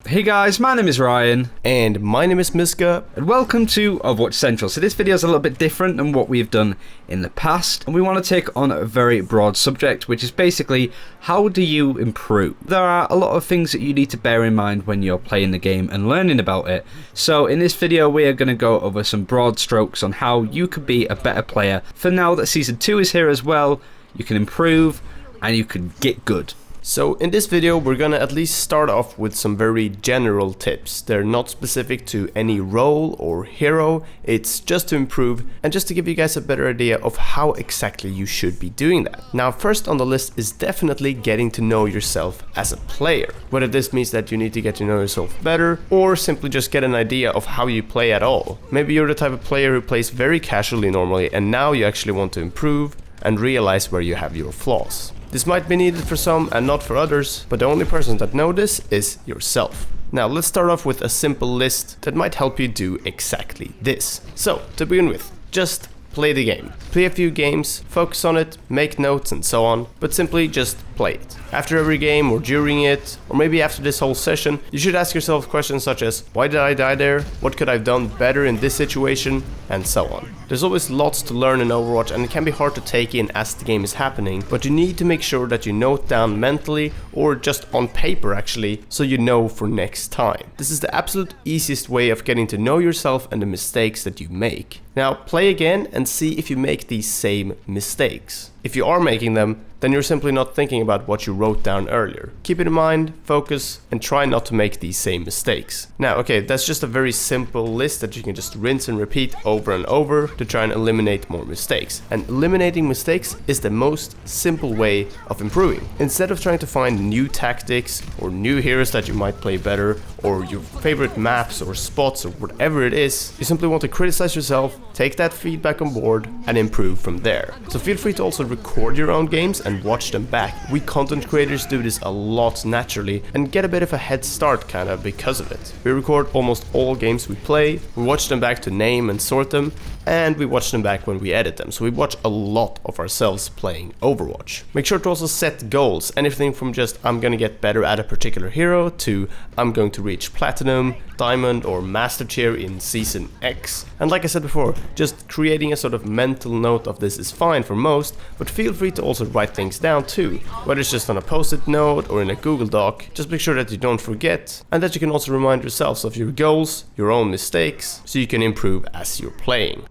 Hey guys, my name is Ryan. And my name is Miska. And welcome to Overwatch Central. So this video is a little bit different than what we've done in the past. And we want to take on a very broad subject, which is basically, how do you improve? There are a lot of things that you need to bear in mind when you're playing the game and learning about it. So in this video, we are going to go over some broad strokes on how you could be a better player. For now that Season 2 is here as well, you can improve and you can get good. So in this video we're gonna at least start off with some very general tips. They're not specific to any role or hero, it's just to improve and just to give you guys a better idea of how exactly you should be doing that. Now first on the list is definitely getting to know yourself as a player. Whether this means that you need to get to know yourself better or simply just get an idea of how you play at all. Maybe you're the type of player who plays very casually normally and now you actually want to improve and realize where you have your flaws. This might be needed for some and not for others, but the only person that knows this is yourself. Now let's start off with a simple list that might help you do exactly this. So to begin with, just play the game. Play a few games, focus on it, make notes and so on, but simply just play it. After every game or during it, or maybe after this whole session, you should ask yourself questions such as, why did I die there? What could I have done better in this situation? And so on. There's always lots to learn in Overwatch and it can be hard to take in as the game is happening, but you need to make sure that you note down mentally or just on paper actually, so you know for next time. This is the absolute easiest way of getting to know yourself and the mistakes that you make. Now play again and see if you make these same mistakes. If you are making them, then you're simply not thinking about what you wrote down earlier. Keep it in mind, focus, and try not to make these same mistakes. Now, okay, that's just a very simple list that you can just rinse and repeat over and over to try and eliminate more mistakes. And eliminating mistakes is the most simple way of improving. Instead of trying to find new tactics or new heroes that you might play better, or your favorite maps or spots or whatever it is, you simply want to criticize yourself, take that feedback on board, and improve from there. So feel free to also record your own games and watch them back. We content creators do this a lot naturally and get a bit of a head start kinda because of it. We record almost all games we play, we watch them back to name and sort them, and we watch them back when we edit them. So we watch a lot of ourselves playing Overwatch. Make sure to also set goals, anything from just I'm gonna get better at a particular hero to I'm going to reach Platinum, Diamond or Master tier in Season X. And like I said before, just creating a sort of mental note of this is fine for most, but feel free to also write things down too. Whether it's just on a post-it note or in a Google Doc, just make sure that you don't forget and that you can also remind yourselves of your goals, your own mistakes, so you can improve as you're playing.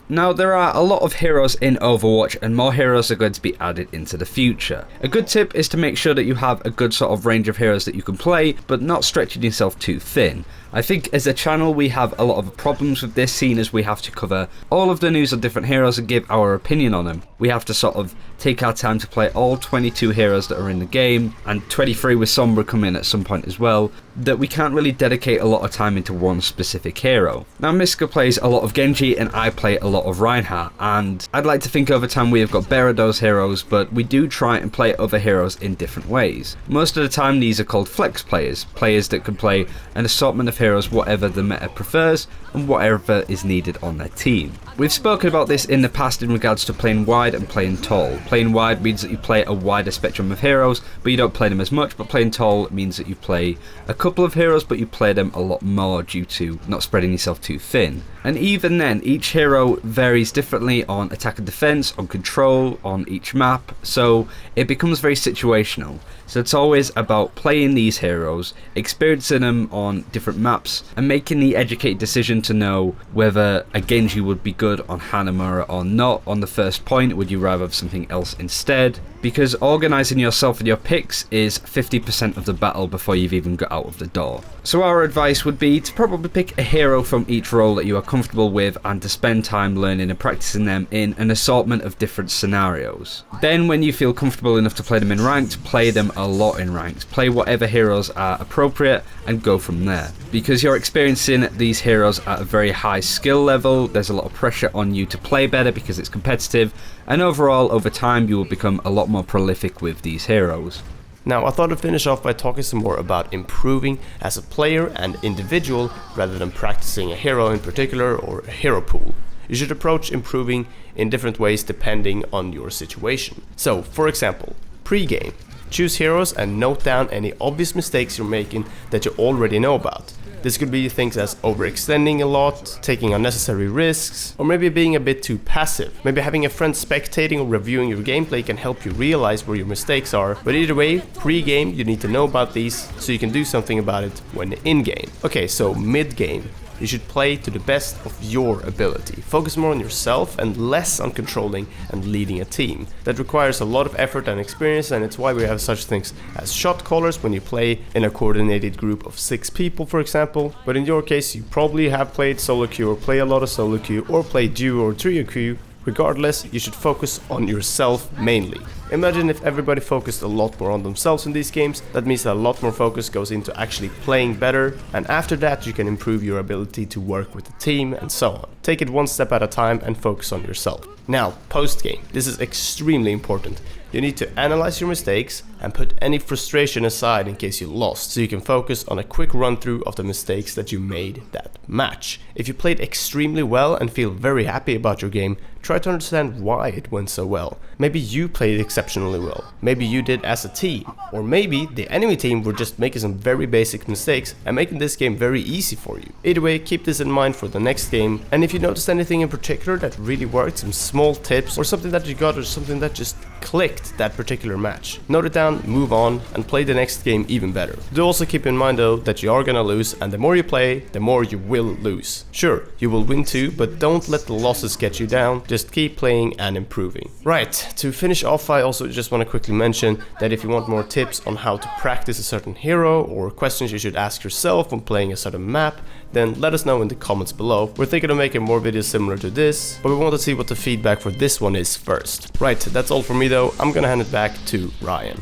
Now, there are a lot of heroes in Overwatch and more heroes are going to be added into the future. A good tip is to make sure that you have a good sort of range of heroes that you can play, but not stretching yourself too thin. I think as a channel we have a lot of problems with this, scene as we have to cover all of the news on different heroes and give our opinion on them. We have to sort of take our time to play all 22 heroes that are in the game, and 23 with Sombra come in at some point as well, that we can't really dedicate a lot of time into one specific hero. Now Miska plays a lot of Genji and I play a lot of Reinhardt, and I'd like to think over time we have got better at those heroes, but we do try and play other heroes in different ways. Most of the time these are called flex players, players that can play an assortment of heroes whatever the meta prefers and whatever is needed on their team. We've spoken about this in the past in regards to playing wide and playing tall. Playing wide means that you play a wider spectrum of heroes, but you don't play them as much, but playing tall means that you play a couple of heroes, but you play them a lot more due to not spreading yourself too thin. And even then, each hero varies differently on attack and defense, on control, on each map, so it becomes very situational. So it's always about playing these heroes, experiencing them on different maps, and making the educated decision to know whether a Genji would be good on Hanamura or not on the first point. Would you rather have something else instead? Because organising yourself and your picks is 50% of the battle before you've even got out of the door. So our advice would be to probably pick a hero from each role that you are comfortable with and to spend time learning and practicing them in an assortment of different scenarios. Then when you feel comfortable enough to play them in ranked, play them a lot in ranked. Play whatever heroes are appropriate and go from there. Because you're experiencing these heroes at a very high skill level, there's a lot of pressure on you to play better because it's competitive, and overall over time you will become a lot more prolific with these heroes. Now I thought I'd finish off by talking some more about improving as a player and individual rather than practicing a hero in particular or a hero pool. You should approach improving in different ways depending on your situation. So for example, pregame. Choose heroes and note down any obvious mistakes you're making that you already know about. This could be things as overextending a lot, taking unnecessary risks, or maybe being a bit too passive. Maybe having a friend spectating or reviewing your gameplay can help you realize where your mistakes are, but either way, pre-game you need to know about these so you can do something about it when in-game. Okay, so mid-game. You should play to the best of your ability. Focus more on yourself and less on controlling and leading a team. That requires a lot of effort and experience, and it's why we have such things as shot callers when you play in a coordinated group of 6 people, for example. But in your case, you probably have played solo queue or play a lot of solo queue or play duo or trio queue. Regardless, you should focus on yourself mainly. Imagine if everybody focused a lot more on themselves in these games. That means that a lot more focus goes into actually playing better, and after that you can improve your ability to work with the team and so on. Take it one step at a time and focus on yourself. Now, post-game. This is extremely important. You need to analyze your mistakes and put any frustration aside in case you lost, so you can focus on a quick run-through of the mistakes that you made that match. If you played extremely well and feel very happy about your game, try to understand why it went so well. Maybe you played exceptionally well, maybe you did as a team, or maybe the enemy team were just making some very basic mistakes and making this game very easy for you. Either way, keep this in mind for the next game, and if you noticed anything in particular that really worked, some small tips or something that you got or something that just clicked that particular match, note it down, move on, and play the next game even better. Do also keep in mind though that you are gonna lose, and the more you play, the more you will lose. Sure, you will win too, but don't let the losses get you down, just keep playing and improving. Right, to finish off, I also just want to quickly mention that if you want more tips on how to practice a certain hero or questions you should ask yourself when playing a certain map, then let us know in the comments below. We're thinking of making more videos similar to this, but we want to see what the feedback for this one is first. Right, that's all from me though. I'm gonna hand it back to Ryan.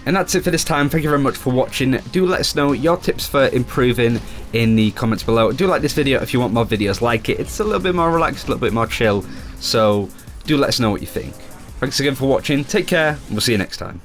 And that's it for this time. Thank you very much for watching. Do let us know your tips for improving in the comments below. Do like this video if you want more videos like it. It's a little bit more relaxed, a little bit more chill. So do let us know what you think. Thanks again for watching. Take care, and we'll see you next time.